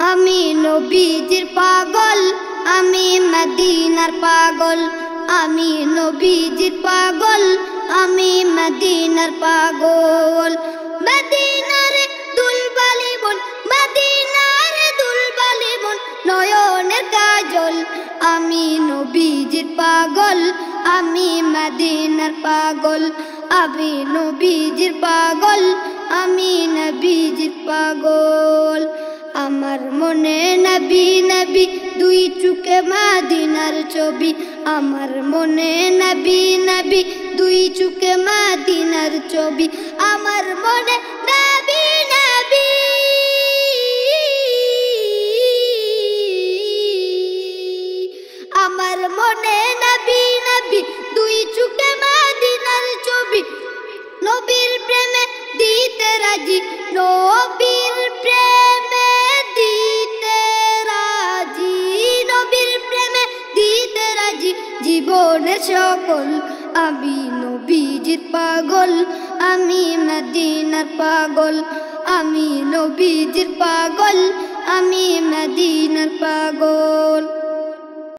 আমি নবীজির পাগল, আমি মদিনার পাগল। আমি নবীজির পাগল, আমি মদিনার পাগল। মদিনার দুলবালি বন, মদিনার দুলবালি বন, নয়নের কাজল। আমি নবীজির পাগল, আমি মদিনার পাগল। আমি নবীজির পাগল, আমি নবীজির পাগল। আমার মনে নবী নবী দুই চোখে মদিনার ছবি। আমার মনে নবী নবী দুই চোখে মদিনার ছবি। আমার মনে নবী নবী, আমার মনে নবী নবী দুই চোখে মদিনার ছবি। নবীর প্রেমে দিতে রাজি, নবীর প্রেমে দিতে রাজি, নবীর প্রেমে দিতে রাজি জীবনের সকল। আমি নবীজির পাগল, আমি মদিনার পাগল। আমি নবীজির পাগল, আমি মদিনার পাগল।